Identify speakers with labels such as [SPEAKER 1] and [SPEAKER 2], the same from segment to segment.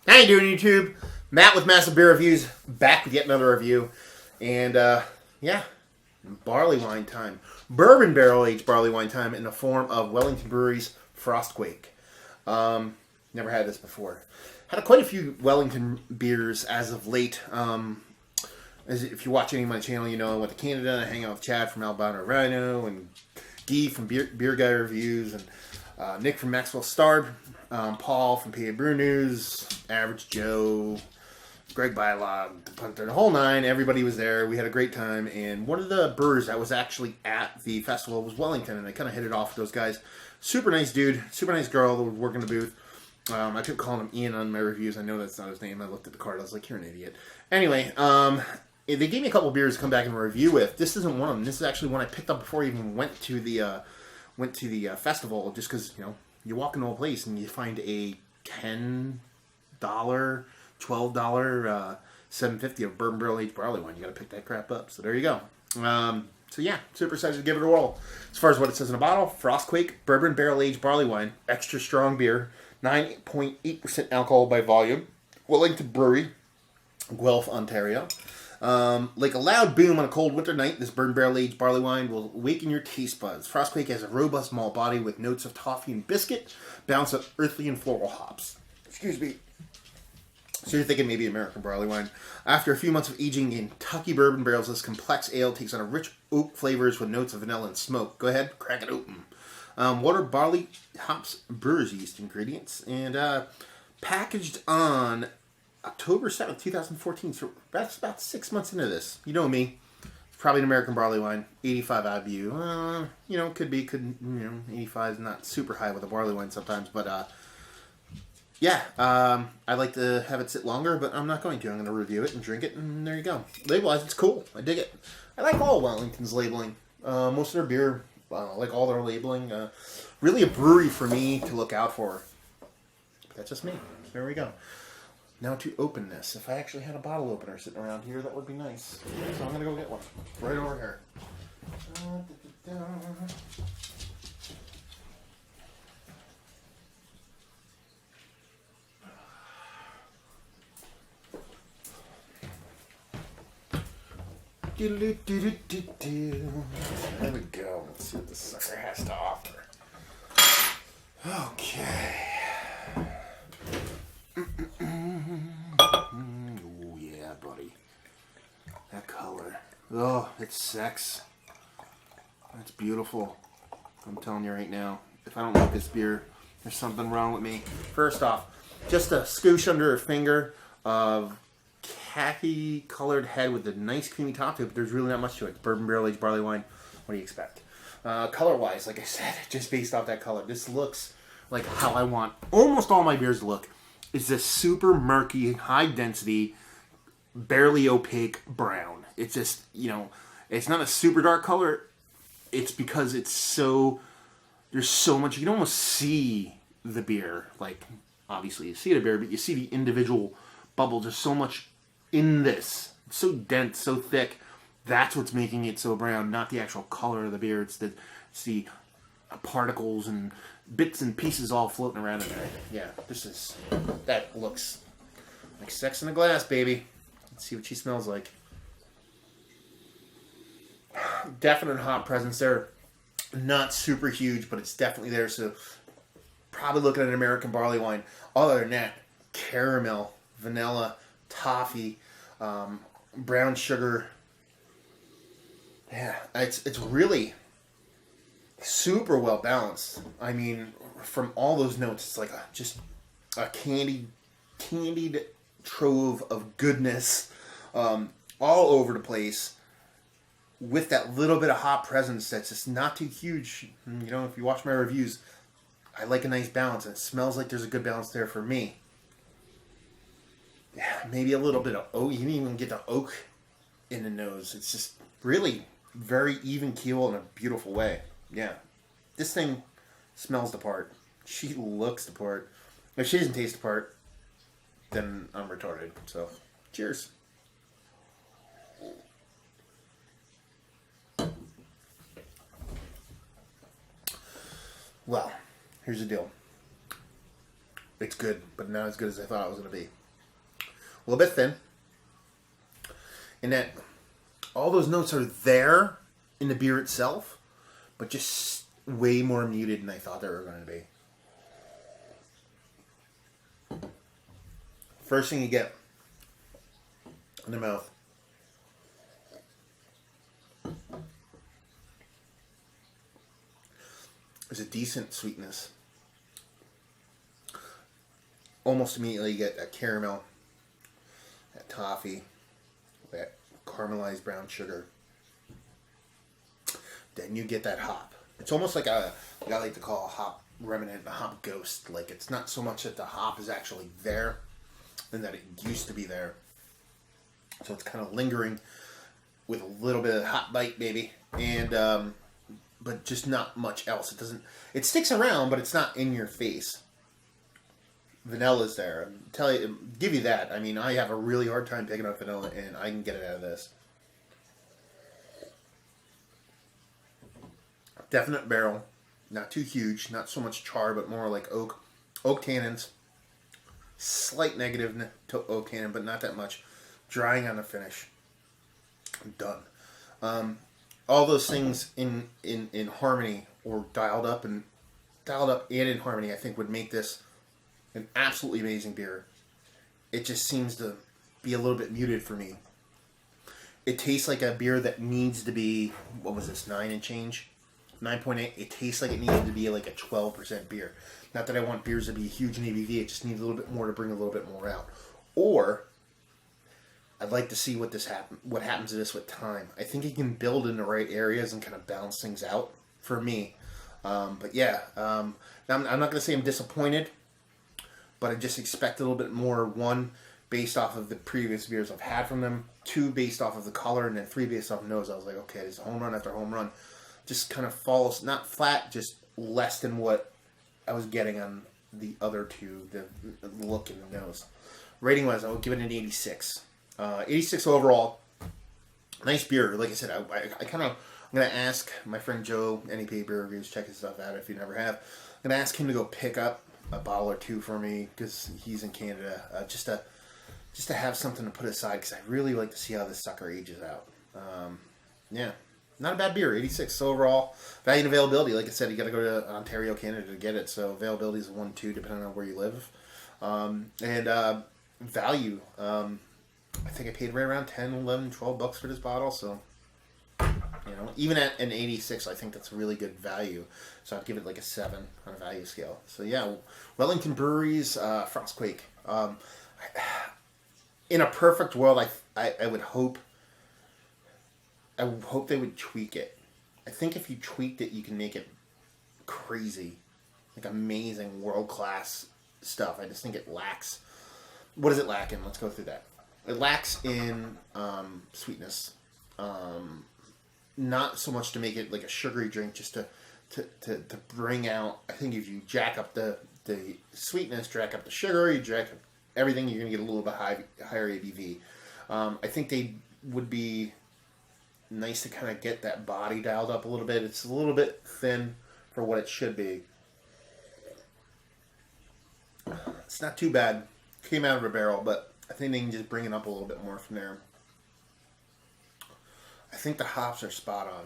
[SPEAKER 1] How you doing, YouTube? Matt with Massive Beer Reviews, back with yet another review. And, yeah, barley wine time. Bourbon barrel-aged barley wine time in the form of Wellington Brewery's Quake. Never had this before. Had quite a few Wellington beers as of late. If you watch any of my channel, you know I went to Canada. I hang out with Chad from Albano Rhino and Guy from Beer Guy Reviews and Nick from Maxwell Star, Paul from PA Brew News, Average Joe, Greg Bylog, the Punter, the whole nine. Everybody was there. We had a great time. And one of the brewers that was actually at the festival was Wellington, and I kind of hit it off with those guys. Super nice dude, super nice girl that was working the booth. I kept calling him Ian on my reviews. I know that's not his name. I looked at the card. I was like, you're an idiot. Anyway, they gave me a couple beers to come back and review with. This isn't one of them. This is actually one I picked up before I even went to the festival, just because, you know, you walk into a place and you find a $10, $12, $7.50 of bourbon barrel aged barley wine. You got to pick that crap up. So there you go. So yeah, super excited to give it a whirl. As far as what it says in the bottle, Quake bourbon barrel aged barley wine, extra strong beer, 9.8% alcohol by volume, Wellington Brewery, Guelph, Ontario. Like a loud boom on a cold winter night, this bourbon barrel aged barley wine will awaken your taste buds. Quake has a robust malt body with notes of toffee and biscuit, balance of earthy and floral hops. Excuse me. So you're thinking maybe American barley wine. After a few months of aging in Kentucky bourbon barrels, this complex ale takes on a rich oak flavors with notes of vanilla and smoke. Go ahead, crack it open. Water, barley, hops, brewer's yeast ingredients, and packaged on October 7th, 2014. So that's about 6 months into this. You know me. It's probably an American barley wine. 85 IBU. You know, could 85 is not super high with a barley wine sometimes, but yeah, I'd like to have it sit longer, but I'm not going to. I'm going to review it and drink it, and there you go. Label-wise, it's cool. I dig it. I like all Wellington's labeling. Most of their beer, like all their labeling. Really a brewery for me to look out for. But that's just me. There we go. Now to open this. If I actually had a bottle opener sitting around here, that would be nice. So I'm going to go get one. Right over here. There we go. Let's see what this sucker has to offer. Okay. Oh, yeah, buddy. That color. Oh, it's sex. That's beautiful. I'm telling you right now. If I don't like this beer, there's something wrong with me. First off, just a scoosh under a finger of khaki colored head with a nice creamy top to it, but there's really not much to it. It's bourbon barrel aged barley wine. What do you expect? Color wise, like I said, just based off that color, this looks like how I want almost all my beers to look. It's this super murky, high density, barely opaque brown. It's just, you know, it's not a super dark color. It's because it's so, there's so much, you can almost see the beer. Like, obviously you see the beer, but you see the individual bubbles. There's so much in this. It's so dense, so thick. That's what's making it so brown, not the actual color of the beer. It's the particles and bits and pieces all floating around in there. Yeah, that looks like sex in a glass, baby. Let's see what she smells like. Definite hop presence there. Not super huge, but it's definitely there. So probably looking at an American barley wine. Other than that, caramel, vanilla, toffee, brown sugar. Yeah, it's really super well balanced. I mean, from all those notes, it's like just a candied trove of goodness all over the place, with that little bit of hop presence that's just not too huge. You know, if you watch my reviews, I like a nice balance, and it smells like there's a good balance there for me. Yeah, maybe a little bit of oak. You didn't even get the oak in the nose. It's just really very even keel in a beautiful way. Yeah. This thing smells the part. She looks the part. If she doesn't taste the part, then I'm retarded. So, cheers. Well, here's the deal. It's good, but not as good as I thought it was going to be. A little bit thin. And that all those notes are there in the beer itself, but just way more muted than I thought they were going to be. First thing you get in the mouth is a decent sweetness. Almost immediately you get that caramel, that toffee, that caramelized brown sugar. Then you get that hop. It's almost like what I like to call a hop remnant, a hop ghost. Like, it's not so much that the hop is actually there than that it used to be there. So it's kind of lingering with a little bit of hop bite, maybe, and but just not much else. It sticks around, but it's not in your face. Vanilla's there. Give you that. I mean, I have a really hard time picking up vanilla, and I can get it out of this. Definite barrel. Not too huge. Not so much char, but more like oak. Oak tannins. Slight negative to oak tannin, but not that much. Drying on the finish. Done. All those things in harmony, or dialed up and in harmony, I think would make this an absolutely amazing beer. It just seems to be a little bit muted for me. It tastes like a beer that needs to be, what was this, 9 and change? 9.8. It tastes like it needed to be like a 12% beer. Not that I want beers to be huge in ABV, it just needs a little bit more to bring a little bit more out. Or I'd like to see what happens to this with time. I think it can build in the right areas and kind of balance things out for me. But yeah, I'm not going to say I'm disappointed, but I just expect a little bit more. 1, based off of the previous beers I've had from them. 2, based off of the color, and then 3, based off of nose. I was like, okay, it's a home run after home run. Just kind of falls, not flat, just less than what I was getting on the other two, the look and the nose. Rating wise, I would give it an 86. 86 overall. Nice beer. Like I said, I'm going to ask my friend Joe, NEP Beer Reviews, check his stuff out if you never have. I'm going to ask him to go pick up a bottle or two for me, because he's in Canada, just to have something to put aside, because I really like to see how this sucker ages out. Yeah, not a bad beer. 86 overall. Value and availability, like I said, you got to go to Ontario, Canada to get it, so availability is a 1-2 depending on where you live. And value, I think I paid right around 10, 11, 12 bucks for this bottle, so you know, even at an 86, I think that's really good value. So I'd give it like a 7 on a value scale. So yeah, Wellington Brewery's Frostquake. In a perfect world, I would hope they would tweak it. I think if you tweaked it, you can make it crazy, like amazing, world-class stuff. I just think it lacks. What does it lack in? Let's go through that. It lacks in sweetness. Not so much to make it like a sugary drink, just to bring out. I think if you jack up the sweetness, jack up the sugar, you jack up everything, you're going to get a little bit higher ABV. I think they would be nice to kind of get that body dialed up a little bit. It's a little bit thin for what it should be. It's not too bad. Came out of a barrel, but I think they can just bring it up a little bit more from there. I think the hops are spot on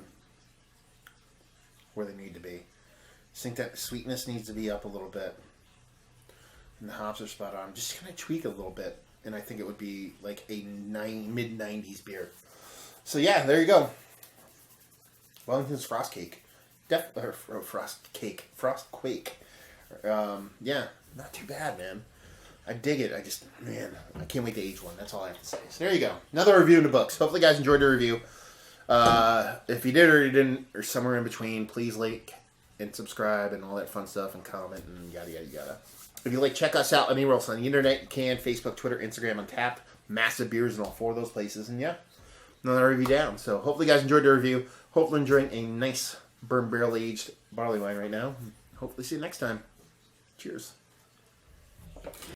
[SPEAKER 1] where they need to be. I think that sweetness needs to be up a little bit. And the hops are spot on. Just kind of tweak a little bit, and I think it would be like a mid-90s beer. So yeah, there you go. Wellington's Frostquake. Frostquake. Yeah, not too bad, man. I dig it. I can't wait to age one. That's all I have to say. So there you go. Another review in the books. Hopefully you guys enjoyed the review. If you did or you didn't, or somewhere in between, please like and subscribe and all that fun stuff and comment and yada, yada, yada. If you like, check us out anywhere else on the internet. You can. Facebook, Twitter, Instagram, Untappd. Massive beers in all 4 of those places. And yeah, another review down. So hopefully you guys enjoyed the review. Hopefully enjoying a nice bourbon barrel aged barley wine right now. Hopefully see you next time. Cheers.